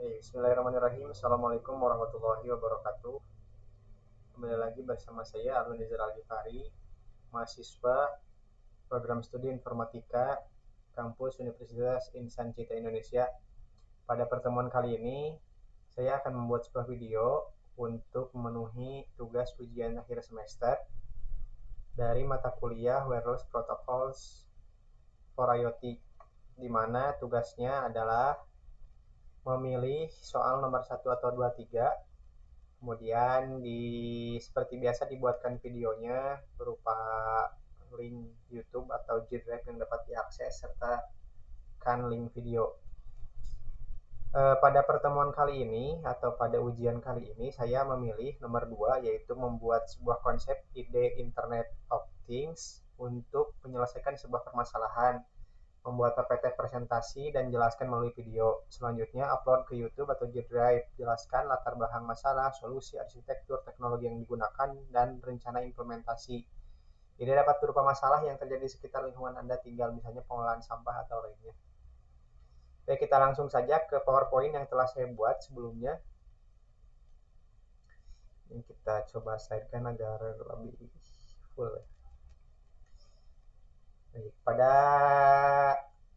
Bismillahirrahmanirrahim. Assalamualaikum warahmatullahi wabarakatuh. Kembali lagi bersama saya Alun Nizar Al-Ghifari, mahasiswa program studi informatika kampus Universitas Insan Cita Indonesia. Pada pertemuan kali ini, saya akan membuat sebuah video untuk memenuhi tugas ujian akhir semester dari mata kuliah Wireless Protocols for IoT, di mana tugasnya adalah memilih soal nomor 1 atau 2, 3. Kemudian seperti biasa dibuatkan videonya berupa link YouTube atau G Drive yang dapat diakses serta kan link video. Pada pertemuan kali ini atau pada ujian kali ini saya memilih nomor 2, yaitu membuat sebuah konsep ide Internet of Things untuk menyelesaikan sebuah permasalahan, membuat PPT presentasi dan jelaskan melalui video. Selanjutnya upload ke YouTube atau G Drive, jelaskan latar belakang masalah, solusi, arsitektur, teknologi yang digunakan, dan rencana implementasi. Ini dapat berupa masalah yang terjadi di sekitar lingkungan Anda, tinggal misalnya pengolahan sampah atau lainnya. Baik, kita langsung saja ke PowerPoint yang telah saya buat sebelumnya. Ini kita coba slidekan agar lebih full. Baik, pada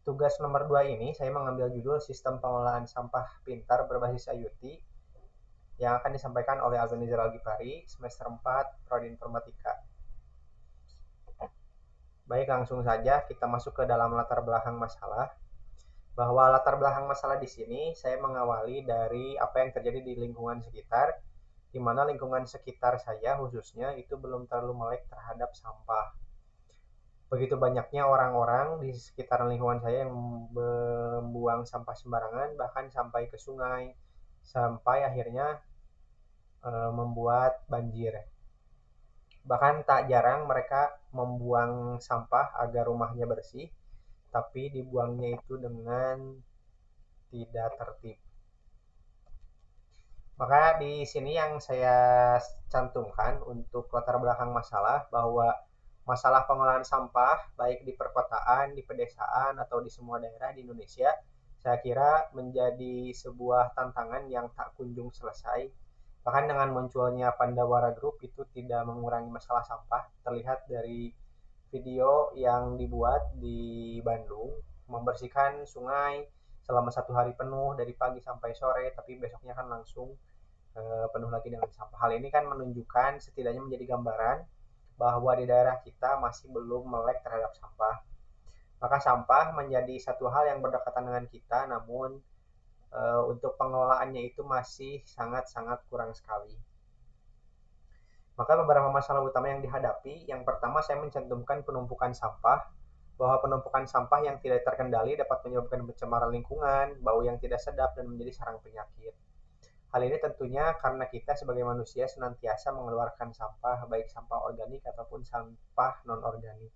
tugas nomor 2 ini saya mengambil judul Sistem Pengolahan Sampah Pintar Berbasis IoT yang akan disampaikan oleh Alun Nizar Al-Ghifari, semester 4, Prodi Informatika. Baik, langsung saja kita masuk ke dalam latar belakang masalah. Bahwa latar belakang masalah di sini saya mengawali dari apa yang terjadi di lingkungan sekitar, di mana lingkungan sekitar saya khususnya itu belum terlalu melek terhadap sampah. Begitu banyaknya orang-orang di sekitar lingkungan saya yang membuang sampah sembarangan, bahkan sampai ke sungai, sampai akhirnya membuat banjir. Bahkan tak jarang mereka membuang sampah agar rumahnya bersih, tapi dibuangnya itu dengan tidak tertib. Maka di sini yang saya cantumkan untuk latar belakang masalah, bahwa masalah pengolahan sampah baik di perkotaan, di pedesaan, atau di semua daerah di Indonesia, saya kira menjadi sebuah tantangan yang tak kunjung selesai. Bahkan dengan munculnya Pandawara Group itu tidak mengurangi masalah sampah. Terlihat dari video yang dibuat di Bandung, membersihkan sungai selama 1 hari penuh dari pagi sampai sore, tapi besoknya kan langsung penuh lagi dengan sampah. Hal ini kan menunjukkan, setidaknya menjadi gambaran bahwa di daerah kita masih belum melek terhadap sampah. Maka sampah menjadi satu hal yang berdekatan dengan kita, namun untuk pengelolaannya itu masih sangat-sangat kurang sekali. Maka beberapa masalah utama yang dihadapi, yang pertama saya mencantumkan penumpukan sampah, bahwa penumpukan sampah yang tidak terkendali dapat menyebabkan pencemaran lingkungan, bau yang tidak sedap, dan menjadi sarang penyakit. Hal ini tentunya karena kita sebagai manusia senantiasa mengeluarkan sampah, baik sampah organik ataupun sampah non-organik.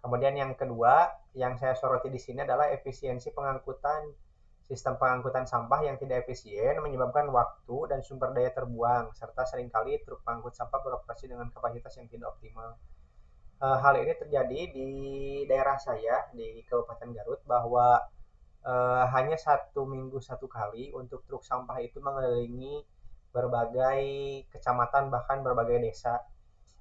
Kemudian yang kedua, yang saya soroti di sini adalah efisiensi pengangkutan. Sistem pengangkutan sampah yang tidak efisien menyebabkan waktu dan sumber daya terbuang, serta seringkali truk pengangkut sampah beroperasi dengan kapasitas yang tidak optimal. Hal ini terjadi di daerah saya, di Kabupaten Garut, bahwa hanya 1 minggu 1 kali untuk truk sampah itu mengelilingi berbagai kecamatan, bahkan berbagai desa.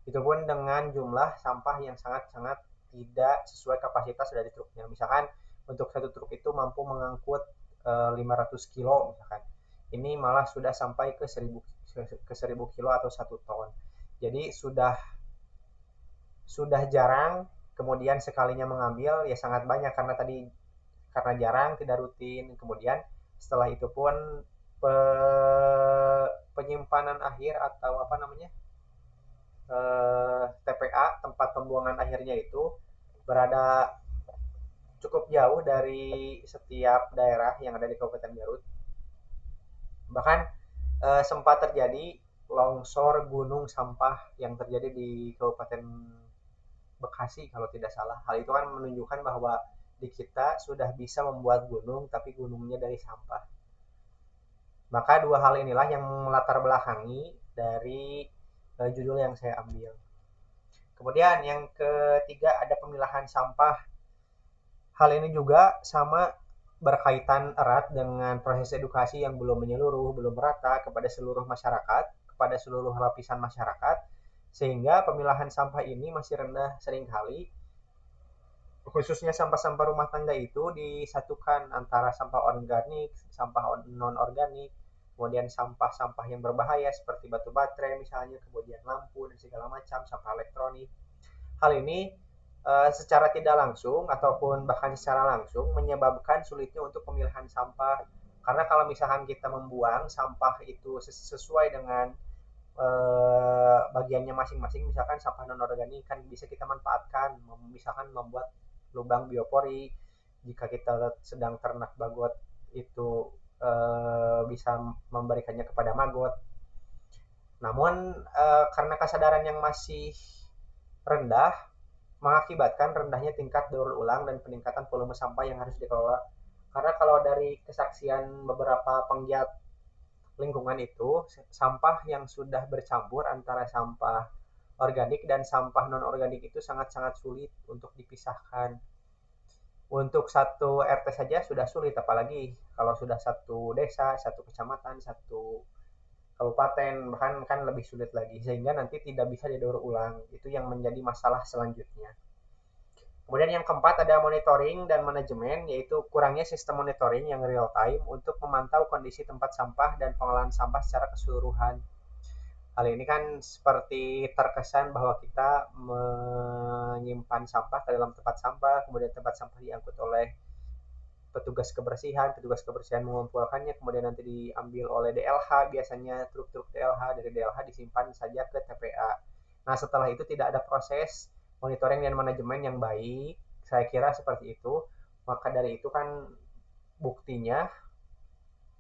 Itu pun dengan jumlah sampah yang sangat-sangat tidak sesuai kapasitas dari truknya. Misalkan untuk satu truk itu mampu mengangkut 500 kilo misalkan. Ini malah sudah sampai ke 1000 kilo atau 1 ton. Jadi sudah jarang, kemudian sekalinya mengambil ya sangat banyak karena jarang, tidak rutin. Kemudian setelah itu pun penyimpanan akhir atau apa namanya, TPA, tempat pembuangan akhirnya itu berada cukup jauh dari setiap daerah yang ada di Kabupaten Garut. Bahkan sempat terjadi longsor gunung sampah yang terjadi di Kabupaten Bekasi kalau tidak salah. Hal itu kan menunjukkan bahwa di kita sudah bisa membuat gunung, tapi gunungnya dari sampah. Maka dua hal inilah yang melatar belakangi dari judul yang saya ambil. Kemudian yang ketiga ada pemilahan sampah. Hal ini juga sama berkaitan erat dengan proses edukasi yang belum menyeluruh, belum merata kepada seluruh masyarakat, kepada seluruh lapisan masyarakat, sehingga pemilahan sampah ini masih rendah seringkali, khususnya sampah-sampah rumah tangga itu disatukan antara sampah organik, sampah non-organik, kemudian sampah-sampah yang berbahaya seperti batu baterai misalnya, kemudian lampu dan segala macam, sampah elektronik. Hal ini secara tidak langsung ataupun bahkan secara langsung menyebabkan sulitnya untuk pemilihan sampah. Karena kalau misalkan kita membuang sampah itu sesuai dengan bagiannya masing-masing, misalkan sampah non organik kan bisa kita manfaatkan, misalkan membuat lubang biopori. Jika kita sedang ternak bagot itu bisa memberikannya kepada magot. Namun karena kesadaran yang masih rendah mengakibatkan rendahnya tingkat daur ulang dan peningkatan volume sampah yang harus dikelola. Karena kalau dari kesaksian beberapa penggiat lingkungan itu, sampah yang sudah bercampur antara sampah organik dan sampah non organik itu sangat-sangat sulit untuk dipisahkan. Untuk satu RT saja sudah sulit, apalagi kalau sudah satu desa, satu kecamatan, satu kabupaten, bahkan kan lebih sulit lagi, sehingga nanti tidak bisa didaur ulang. Itu yang menjadi masalah selanjutnya. Kemudian yang keempat ada monitoring dan manajemen, yaitu kurangnya sistem monitoring yang real time untuk memantau kondisi tempat sampah dan pengolahan sampah secara keseluruhan. Hal ini kan seperti terkesan bahwa kita menyimpan sampah ke dalam tempat sampah, kemudian tempat sampah diangkut oleh petugas kebersihan mengumpulkannya, kemudian nanti diambil oleh DLH, biasanya truk-truk DLH, dari DLH disimpan saja ke TPA. Nah, setelah itu tidak ada proses monitoring dan manajemen yang baik, saya kira seperti itu. Maka dari itu kan buktinya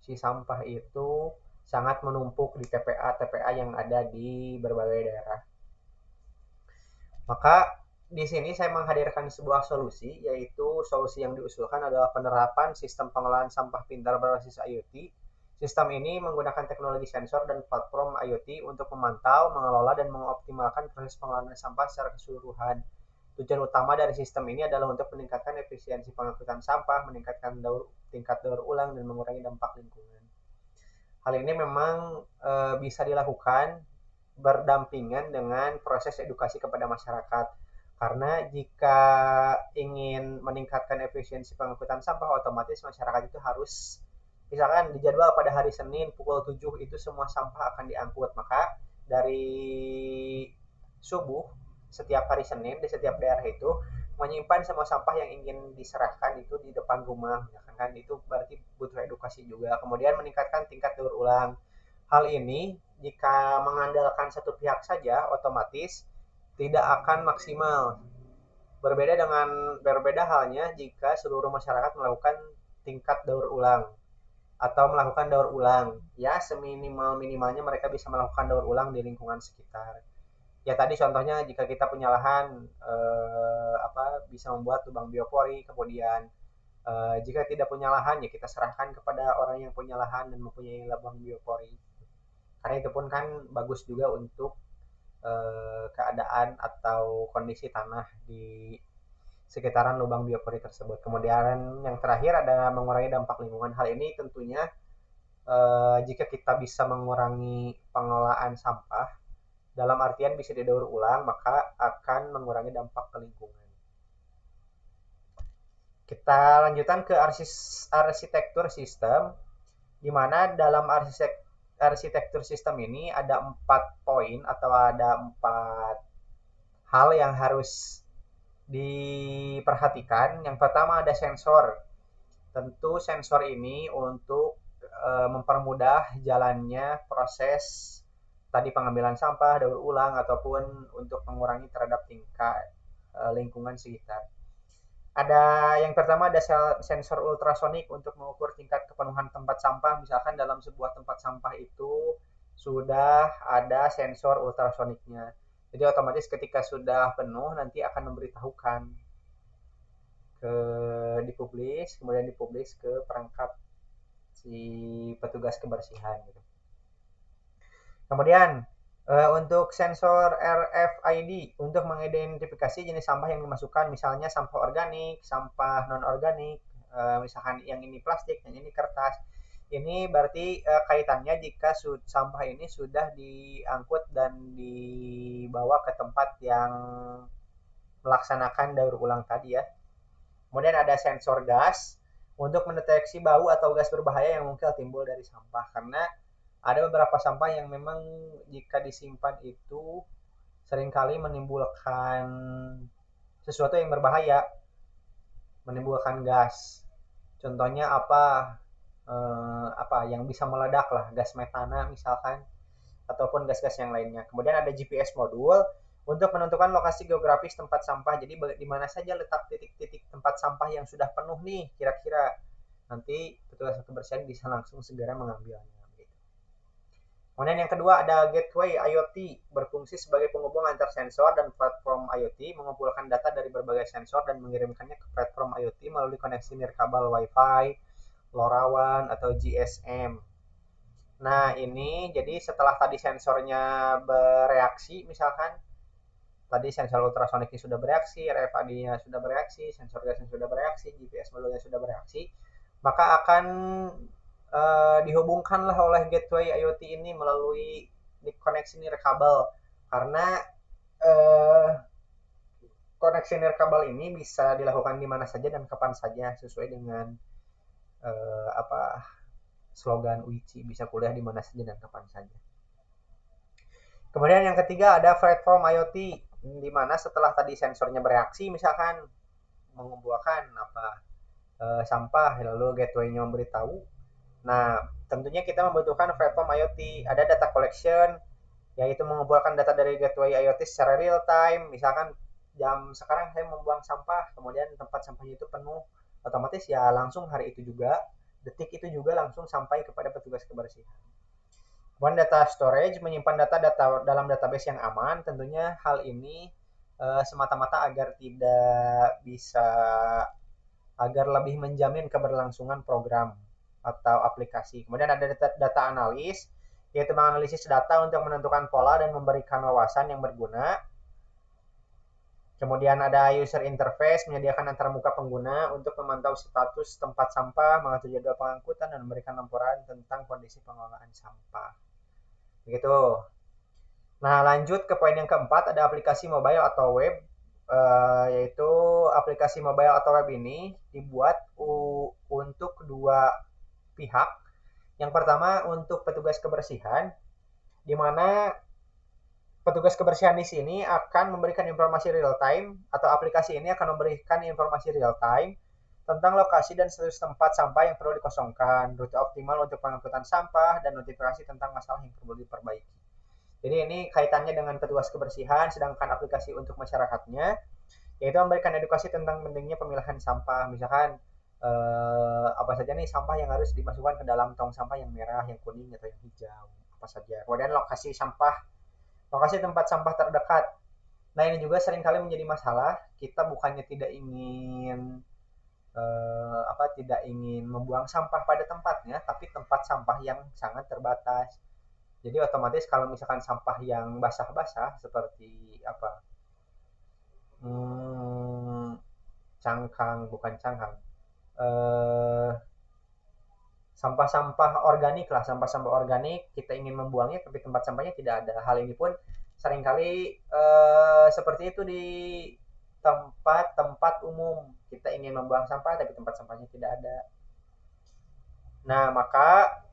si sampah itu sangat menumpuk di TPA yang ada di berbagai daerah. Maka di sini saya menghadirkan sebuah solusi, yaitu solusi yang diusulkan adalah penerapan sistem pengolahan sampah pintar berbasis IoT. Sistem ini menggunakan teknologi sensor dan platform IoT untuk memantau, mengelola, dan mengoptimalkan proses pengolahan sampah secara keseluruhan. Tujuan utama dari sistem ini adalah untuk meningkatkan efisiensi pengangkutan sampah, meningkatkan tingkat daur ulang, dan mengurangi dampak lingkungan. Hal ini memang bisa dilakukan berdampingan dengan proses edukasi kepada masyarakat. Karena jika ingin meningkatkan efisiensi pengangkutan sampah, otomatis masyarakat itu harus, misalkan dijadwal pada hari Senin pukul 7 itu semua sampah akan diangkut. Maka dari subuh setiap hari Senin di setiap daerah itu menyimpan semua sampah yang ingin diserahkan itu di depan rumah, kan itu berarti butuh edukasi juga. Kemudian meningkatkan tingkat daur ulang. Hal ini jika mengandalkan satu pihak saja, otomatis tidak akan maksimal. Berbeda halnya jika seluruh masyarakat melakukan tingkat daur ulang atau melakukan daur ulang. Ya, seminimal-minimalnya mereka bisa melakukan daur ulang di lingkungan sekitar. Ya tadi contohnya jika kita punya lahan bisa membuat lubang biopori, kemudian jika tidak punya lahan ya kita serahkan kepada orang yang punya lahan dan mempunyai lubang biopori. Karena itu pun kan bagus juga untuk keadaan atau kondisi tanah di sekitaran lubang biopori tersebut. Kemudian yang terakhir ada mengurangi dampak lingkungan. Hal ini tentunya jika kita bisa mengurangi pengelolaan sampah dalam artian bisa didaur ulang, maka akan mengurangi dampak ke lingkungan. Kita lanjutkan ke arsitektur sistem, di mana dalam arsitektur sistem ini ada 4 poin atau ada 4 hal yang harus diperhatikan. Yang pertama ada sensor. Tentu sensor ini untuk mempermudah jalannya proses tadi pengambilan sampah, daur ulang, ataupun untuk mengurangi terhadap tingkat lingkungan sekitar. Ada yang pertama ada sensor ultrasonik untuk mengukur tingkat kepenuhan tempat sampah. Misalkan dalam sebuah tempat sampah itu sudah ada sensor ultrasoniknya. Jadi otomatis ketika sudah penuh nanti akan memberitahukan dipublish, kemudian dipublish ke perangkat si petugas kebersihan gitu. Kemudian untuk sensor RFID untuk mengidentifikasi jenis sampah yang dimasukkan, misalnya sampah organik, sampah non organik, misalkan yang ini plastik, yang ini kertas. Ini berarti kaitannya jika sampah ini sudah diangkut dan dibawa ke tempat yang melaksanakan daur ulang tadi ya. Kemudian ada sensor gas untuk mendeteksi bau atau gas berbahaya yang mungkin timbul dari sampah. Karena ada beberapa sampah yang memang jika disimpan itu seringkali menimbulkan sesuatu yang berbahaya, menimbulkan gas. Contohnya apa yang bisa meledak lah, gas metana misalkan, ataupun gas-gas yang lainnya. Kemudian ada GPS modul untuk menentukan lokasi geografis tempat sampah. Jadi di mana saja letak titik-titik tempat sampah yang sudah penuh nih kira-kira. Nanti petugas kebersihan bisa langsung segera mengambilnya. Kemudian yang kedua ada Gateway IoT, berfungsi sebagai penghubung antar sensor dan platform IoT, mengumpulkan data dari berbagai sensor dan mengirimkannya ke platform IoT melalui koneksi nirkabel Wi-Fi, LoRaWAN, atau GSM. Nah, ini jadi setelah tadi sensornya bereaksi, misalkan tadi sensor ultrasoniknya sudah bereaksi, RFID-nya sudah bereaksi, sensor gasnya sudah bereaksi, GPS modulnya sudah bereaksi, maka akan dihubungkanlah oleh gateway IoT ini melalui koneksi nirkabel. Karena koneksi nirkabel ini bisa dilakukan di mana saja dan kapan saja sesuai dengan slogan UICI, bisa kuliah di mana saja dan kapan saja. Kemudian yang ketiga ada platform IoT, di mana setelah tadi sensornya bereaksi, misalkan mengumpulkan sampah, lalu gateway-nya memberitahu. Nah, tentunya kita membutuhkan platform IoT. Ada data collection, yaitu mengumpulkan data dari gateway IoT secara real time. Misalkan jam sekarang saya membuang sampah, kemudian tempat sampahnya itu penuh, otomatis ya langsung hari itu juga, detik itu juga langsung sampai kepada petugas kebersihan. Kemudian data storage, menyimpan data dalam database yang aman. Tentunya hal ini semata-mata agar lebih menjamin keberlangsungan program atau aplikasi. Kemudian ada data analis, yaitu menganalisis data untuk menentukan pola dan memberikan wawasan yang berguna. Kemudian ada user interface, menyediakan antarmuka pengguna untuk memantau status tempat sampah, mengatur jadwal pengangkutan, dan memberikan laporan tentang kondisi pengelolaan sampah. Begitu. Nah, lanjut ke poin yang keempat, ada aplikasi mobile atau web, yaitu aplikasi mobile atau web ini dibuat untuk dua pihak. Yang pertama untuk petugas kebersihan, di mana petugas kebersihan di sini akan memberikan informasi real time, atau aplikasi ini akan memberikan informasi real time tentang lokasi dan status tempat sampah yang perlu dikosongkan, rute optimal untuk pengangkutan sampah, dan notifikasi tentang masalah yang perlu diperbaiki. Jadi ini kaitannya dengan petugas kebersihan, sedangkan aplikasi untuk masyarakatnya yaitu memberikan edukasi tentang pentingnya pemilahan sampah. Misalkan apa saja nih sampah yang harus dimasukkan ke dalam tong sampah yang merah, yang kuning, atau yang hijau, apa saja. Kemudian lokasi tempat sampah terdekat. Nah, ini juga seringkali menjadi masalah. Kita bukannya tidak ingin membuang sampah pada tempatnya, tapi tempat sampah yang sangat terbatas. Jadi otomatis kalau misalkan sampah yang basah-basah seperti sampah-sampah organik lah, sampah-sampah organik kita ingin membuangnya tapi tempat sampahnya tidak ada. Hal ini pun seringkali seperti itu di tempat-tempat umum. Kita ingin membuang sampah tapi tempat sampahnya tidak ada. Nah, maka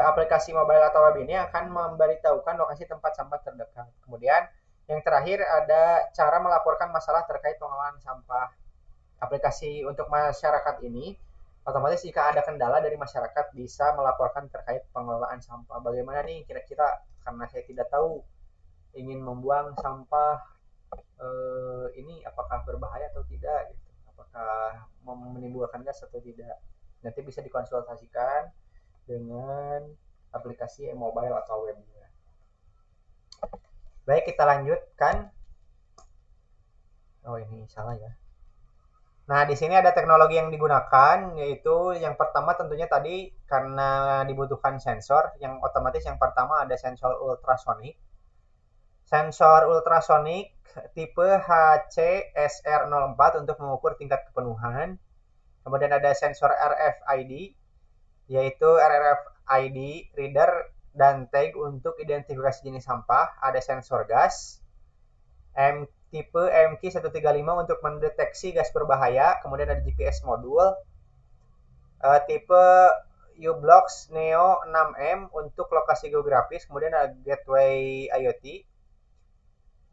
aplikasi mobile atau web ini akan memberitahukan lokasi tempat sampah terdekat. Kemudian yang terakhir ada cara melaporkan masalah terkait pengelolaan sampah. Aplikasi untuk masyarakat ini otomatis jika ada kendala dari masyarakat bisa melaporkan terkait pengelolaan sampah. Bagaimana nih kira-kira, karena saya tidak tahu ingin membuang sampah ini apakah berbahaya atau tidak, gitu. Apakah menimbulkan gas atau tidak. Nanti bisa dikonsultasikan dengan aplikasi mobile atau webnya. Baik, kita lanjutkan. Oh, ini salah ya. Nah, di sini ada teknologi yang digunakan, yaitu yang pertama tentunya tadi karena dibutuhkan sensor, yang otomatis yang pertama ada sensor ultrasonik. Sensor ultrasonik tipe HCSR04 untuk mengukur tingkat kepenuhan. Kemudian ada sensor RFID, yaitu RFID reader dan tag untuk identifikasi jenis sampah. Ada sensor gas, tipe MQ135 untuk mendeteksi gas berbahaya. Kemudian ada GPS modul, tipe U-Blocks Neo 6M untuk lokasi geografis. Kemudian ada gateway IoT,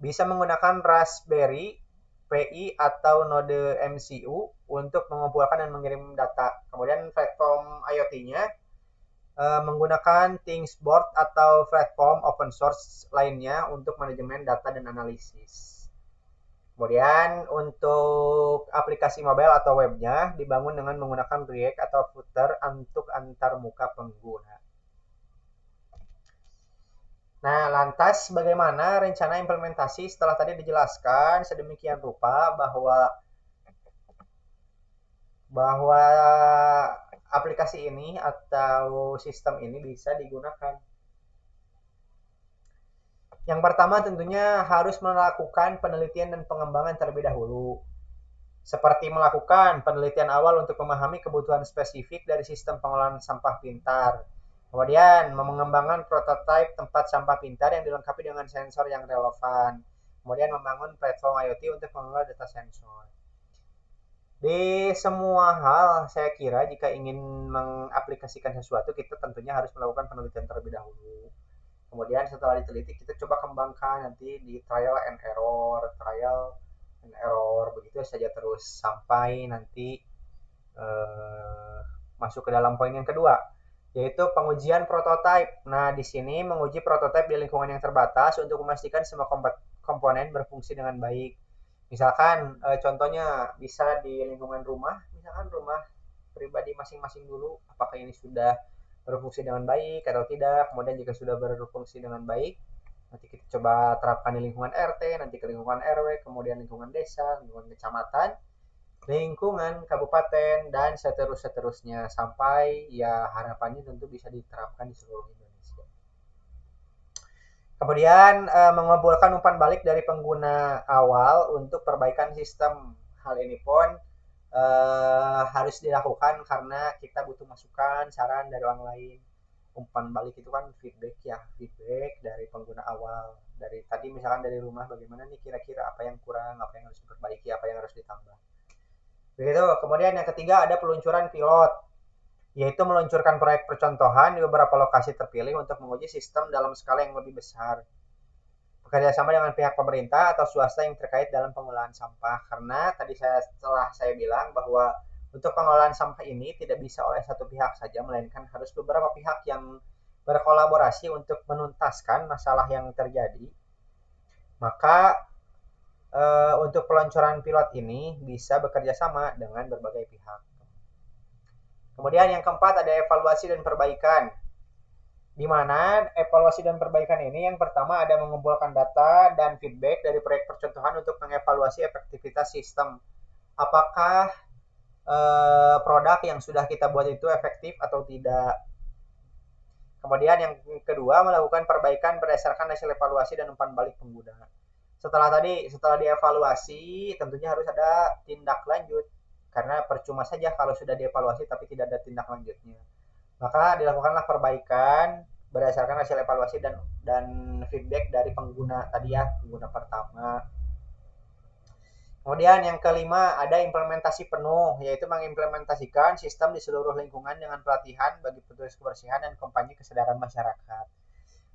bisa menggunakan Raspberry Pi atau node MCU untuk mengumpulkan dan mengirim data. Kemudian platform IoT-nya menggunakan ThingsBoard atau platform open source lainnya untuk manajemen data dan analisis. Kemudian untuk aplikasi mobile atau webnya dibangun dengan menggunakan React atau Flutter untuk antarmuka pengguna. Nah, lantas bagaimana rencana implementasi setelah tadi dijelaskan sedemikian rupa bahwa aplikasi ini atau sistem ini bisa digunakan? Yang pertama tentunya harus melakukan penelitian dan pengembangan terlebih dahulu. Seperti melakukan penelitian awal untuk memahami kebutuhan spesifik dari sistem pengelolaan sampah pintar. Kemudian mengembangkan prototipe tempat sampah pintar yang dilengkapi dengan sensor yang relevan. Kemudian membangun platform IoT untuk mengelola data sensor. Di semua hal, saya kira jika ingin mengaplikasikan sesuatu, kita tentunya harus melakukan penelitian terlebih dahulu. Kemudian setelah diteliti, kita coba kembangkan nanti di trial and error, begitu saja terus sampai nanti masuk ke dalam poin yang kedua, yaitu pengujian prototipe. Nah, di sini menguji prototipe di lingkungan yang terbatas untuk memastikan semua komponen berfungsi dengan baik. Misalkan contohnya bisa di lingkungan rumah, misalkan rumah pribadi masing-masing dulu, apakah ini sudah berfungsi dengan baik atau tidak. Kemudian jika sudah berfungsi dengan baik, nanti kita coba terapkan di lingkungan RT, nanti ke lingkungan RW, kemudian lingkungan desa, lingkungan kecamatan, lingkungan kabupaten, dan seterusnya sampai ya harapannya tentu bisa diterapkan di seluruh Indonesia. Kemudian mengumpulkan umpan balik dari pengguna awal untuk perbaikan sistem. Hal ini pun harus dilakukan karena kita butuh masukan, saran dari orang lain. Umpan balik itu kan feedback ya, feedback dari pengguna awal. Dari tadi misalkan dari rumah, bagaimana nih kira-kira apa yang kurang, apa yang harus diperbaiki, apa yang harus ditambah. Begitu. Kemudian yang ketiga ada peluncuran pilot, yaitu meluncurkan proyek percontohan di beberapa lokasi terpilih untuk menguji sistem dalam skala yang lebih besar. Bekerja sama dengan pihak pemerintah atau swasta yang terkait dalam pengelolaan sampah. Karena tadi setelah saya bilang bahwa untuk pengelolaan sampah ini tidak bisa oleh satu pihak saja, melainkan harus beberapa pihak yang berkolaborasi untuk menuntaskan masalah yang terjadi. Maka untuk peluncuran pilot ini bisa bekerja sama dengan berbagai pihak. Kemudian yang keempat ada evaluasi dan perbaikan. Di mana evaluasi dan perbaikan ini yang pertama ada mengumpulkan data dan feedback dari proyek percontohan untuk mengevaluasi efektivitas sistem. Apakah produk yang sudah kita buat itu efektif atau tidak. Kemudian yang kedua melakukan perbaikan berdasarkan hasil evaluasi dan umpan balik pengguna. Setelah dievaluasi tentunya harus ada tindak lanjut, karena percuma saja kalau sudah dievaluasi tapi tidak ada tindak lanjutnya. Maka dilakukanlah perbaikan berdasarkan hasil evaluasi dan feedback dari pengguna tadi ya, pengguna pertama. Kemudian yang kelima ada implementasi penuh, yaitu mengimplementasikan sistem di seluruh lingkungan dengan pelatihan bagi petugas kebersihan dan kampanye kesadaran masyarakat.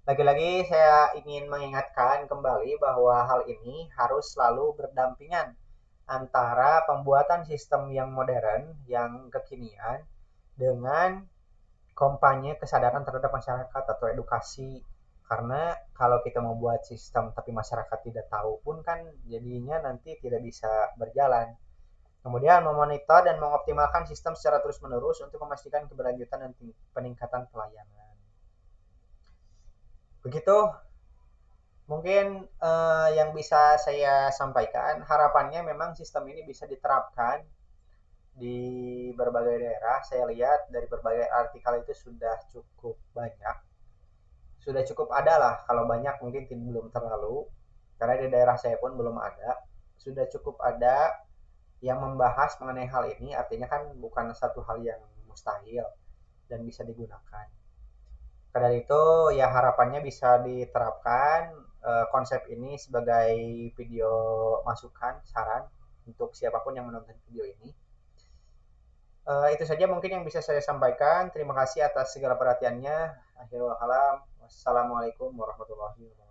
Lagi-lagi saya ingin mengingatkan kembali bahwa hal ini harus selalu berdampingan antara pembuatan sistem yang modern, yang kekinian, dengan kampanye kesadaran terhadap masyarakat atau edukasi. Karena kalau kita mau buat sistem tapi masyarakat tidak tahu pun kan jadinya nanti tidak bisa berjalan. Kemudian memonitor dan mengoptimalkan sistem secara terus-menerus untuk memastikan keberlanjutan dan peningkatan pelayanan. Begitu mungkin yang bisa saya sampaikan. Harapannya memang sistem ini bisa diterapkan di berbagai daerah. Saya lihat dari berbagai artikel itu sudah cukup banyak. Sudah cukup ada lah, kalau banyak mungkin belum terlalu. Karena di daerah saya pun belum ada. Sudah cukup ada yang membahas mengenai hal ini, artinya kan bukan satu hal yang mustahil dan bisa digunakan. Maka dari itu ya harapannya bisa diterapkan konsep ini sebagai video masukan, saran untuk siapapun yang menonton video ini. Itu saja mungkin yang bisa saya sampaikan. Terima kasih atas segala perhatiannya. Akhirul kalam. Wassalamualaikum warahmatullahi wabarakatuh.